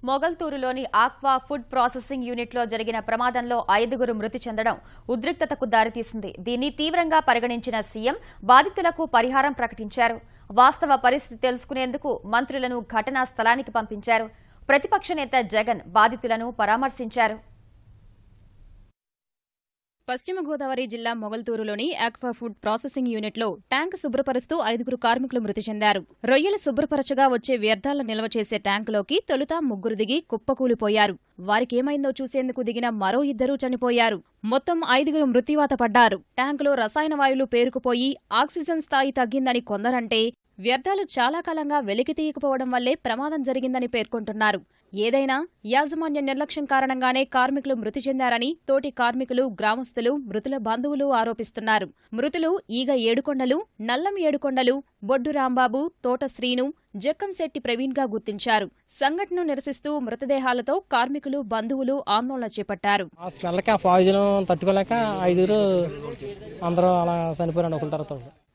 మొగల్తూరులోని aqua food processing యూనిట్లో జరిగిన ప్రమాదంలో 5గురు మృతి చెందడం ఉద్రిక్తతకు దారితీసింది. దీన్ని తీవ్రంగా పరిగణించిన సీఎం బాధితులకు పరిహారం ప్రకటించారు. వాస్తవ పరిస్థితి తెలుసుకునేందుకు మంత్రులను ఘటనా స్థలానికి పంపించారు. ప్రతిపక్ష నేత జగన్ బాధితులను పరామర్శించారు. పశ్చిమ గోదావరి జిల్లా మొగల్తూరులోని ఆక్వా ఫుడ్ ప్రాసెసింగ్ యూనిట్లో ట్యాంక్ శుభ్రపరుస్తూ 5గురు కార్మికులు మృతి చెందారు. రొయ్యలు శుభ్రపరచగా వచ్చే వ్యర్థాలను నిల్వ చేసే ట్యాంకులోకి తొలుత 3 దిగి కుప్పకూలిపోయారు. వారికేమైందో చూసేందుకు దిగిన మరో 2 చనిపోయారు. మొత్తం 5గురు మృత్యువాత పడ్డారు. ట్యాంకులో రసాయన వాయువులు పేరుకుపోయి ఆక్సిజన్ స్థాయి తగ్గిందని కొందరంటే, వ్యర్థాలు చాలా కాలంగా వెలికి తీయకపోవడం వల్లే ప్రమాదం జరిగిందని పేర్కొంటున్నారు. ఏదైనా యాజమాన్య నిర్లక్ష్యం కారణంగానే కార్మికులు మృతి చెందారని తోటి కార్మికులు, గ్రామస్తులు, మృతుల బంధువులు ఆరోపిస్తున్నారు. మృతులు ఈగ ఏడుకొండలు, నల్లం ఏడుకొండలు, బొడ్డు రాంబాబు, తోట శ్రీను, జక్కంశెట్టి ప్రవీణ్గా గుర్తించారు. సంఘటనను నిరసిస్తూ మృతదేహాలతో కార్మికులు, బంధువులు ఆందోళన చేపట్టారు.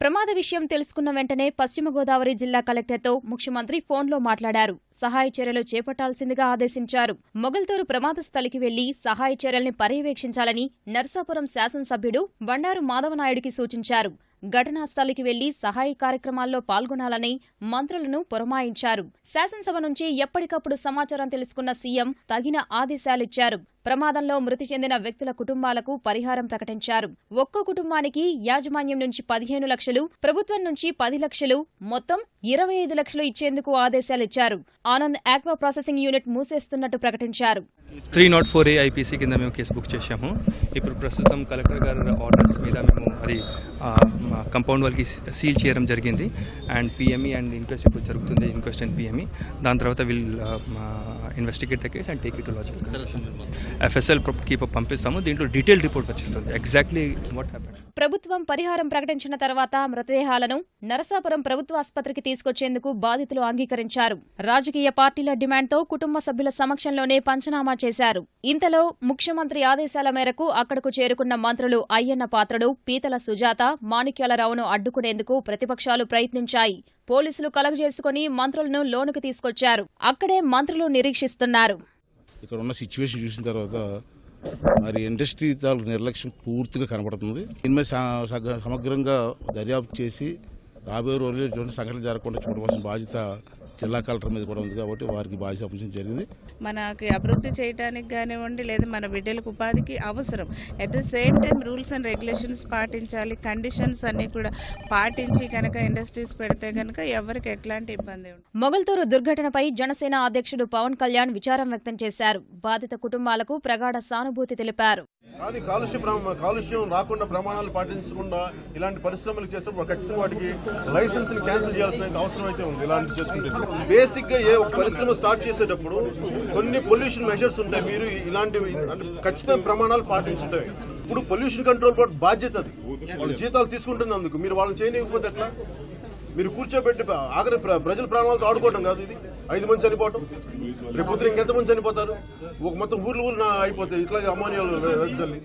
ప్రమాద విషయం తెలుసుకున్న వెంటనే పశ్చిమ గోదావరి జిల్లా కలెక్టర్తో ముఖ్యమంత్రి ఫోన్లో మాట్లాడారు. సహాయ చర్యలు చేపట్టాల్సిందిగా ఆదేశించారు. మొగల్తూరు ప్రమాద స్థలికి వెళ్లి సహాయ చర్యల్ని పర్యవేక్షించాలని నర్సాపురం శాసనసభ్యుడు బండారు మాధవనాయుడికి సూచించారు. ఘటనా స్థలికి వెళ్లి సహాయ కార్యక్రమాల్లో పాల్గొనాలని మంత్రులను పురమాయించారు. శాసనసభ నుంచి ఎప్పటికప్పుడు సమాచారం తెలుసుకున్న సీఎం తగిన ఆదేశాలిచ్చారు. ప్రమాదంలో మృతి చెందిన వ్యక్తుల కుటుంబాలకు పరిహారం ప్రకటించారు. ఒక్కో కుటుంబానికి యాజమాన్యం నుంచి 15 లక్షలు, ప్రభుత్వం నుంచి 10 లక్షలు, మొత్తం 25 లక్షలు ఇచ్చేందుకు ఆదేశాలిచ్చారు. ఆనంద్ ఆక్వా ప్రాసెసింగ్ యూనిట్ మూసేస్తున్నట్టు ప్రకటించారు. 304A IPC కింద మేము కేసు బుక్ చేశాము. ఇప్పుడు ప్రస్తుతం కలెక్టర్ గారి ఆర్డర్స్ మీద మేము అది కంపౌండ్ వాళ్ళకి సీల్ చేయడం జరిగింది. అండ్ PME అండ్ ఇంక్వెస్ట్ ఇప్పుడు జరుగుతుంది, ఇంక్వెస్ట్ అండ్ PME. దాని తర్వాత will investigate the case and take it to logical. FSL కి పంపిస్తాము. దీంట్లో డీటెయిల్ రిపోర్ట్ వచ్చేస్తుంది ఎగ్జాక్ట్లీ వాట్ హ్యాపెండ్. ప్రభుత్వం పరిహారం ప్రకటించిన తర్వాత మృతదేహాలను నరసాపురం ప్రభుత్వ ఆసుపత్రికి తీసుకొచ్చేందుకు బాధితులు అంగీకరించారు. రాజకీయ పార్టీల డిమాండ్తో కుటుంబ సభ్యుల సమక్షంలోనే పంచనామా చేశారు. ఇంతలో ముఖ్యమంత్రి ఆదేశాల మేరకు అక్కడకు చేరుకున్న మంత్రులు అయ్యన్న పాత్రుడు, పీతల సుజాత, మాణిక్యాలరావును అడ్డుకునేందుకు ప్రతిపక్షాలు ప్రయత్నించాయి. పోలీసులు కలగజేసుకుని మంత్రులను లోనుకు తీసుకొచ్చారు. అక్కడే మంత్రులు నిరీక్షిస్తున్నారు. ఇక్కడ ఉన్న సిచ్యువేషన్ చూసిన తర్వాత మరి ఇండస్ట్రీ తాలూకు నిర్లక్ష్యం పూర్తిగా కనబడుతుంది. దీని మీద సమగ్రంగా దర్యాప్తు చేసి రాబోయే రోజుల్లో ఇటువంటి సంఘటనలు జరగకుండా చూడవలసిన బాధ్యత జిల్లా కలెక్టర్ మీద కూడా ఉంది. కాబట్టి వారికి బాధ్యత అప్పగించడం జరిగింది. మనకి అభివృద్ధి చేయడానికి కానివ్వండి, లేదా మన బిడ్డలకు ఉపాధికి అవసరం. At the same time rules and regulations పాటించాలి. కండిషన్స్ అన్ని కూడా పాటించి కనుక ఇండస్ట్రీస్ పెడితే కనుక ఎవరికి ఎట్లాంటి ఇబ్బంది ఉండదు. మొగల్తూరు దుర్ఘటనపై జనసేన అధ్యక్షుడు పవన్ కళ్యాణ్ విచారం వ్యక్తం చేశారు. బాధిత కుటుంబాలకు ప్రగాఢ సానుభూతి తెలిపారు. కానీ కాలుష్యం రాకుండా, ప్రమాణాలు పాటించకుండా ఇలాంటి పరిశ్రమలు చేసినప్పుడు ఖచ్చితంగా వాటికి లైసెన్స్ ని క్యాన్సిల్ చేయాల్సిన అవసరం అయితే ఉంది. ఇలాంటి చేసుకుంటే బేసిక్ గా ఏ పరిశ్రమ స్టార్ట్ చేసేటప్పుడు కొన్ని పొల్యూషన్ మెజర్స్ ఉంటాయి. మీరు ఇలాంటివి ఖచ్చితంగా ప్రమాణాలు పాటించుంటాయి. ఇప్పుడు పొల్యూషన్ కంట్రోల్ బోర్డు బాధ్యత అది. వాళ్ళు జీతాలు తీసుకుంటుంది. అందుకు మీరు వాళ్ళని చేయలేకపోతే ఎట్లా? మీరు కూర్చోబెట్టి ఆఖరి ప్రజల ప్రాణాలతో ఆడుకోవడం కాదు ఇది. 5 మంది చనిపోవటం, రేపు పొద్దున ఇంకెంతమంది చనిపోతారు? మొత్తం ఊర్లు అయిపోతాయి ఇట్లాగే అమోనియాలు వెదజల్లి.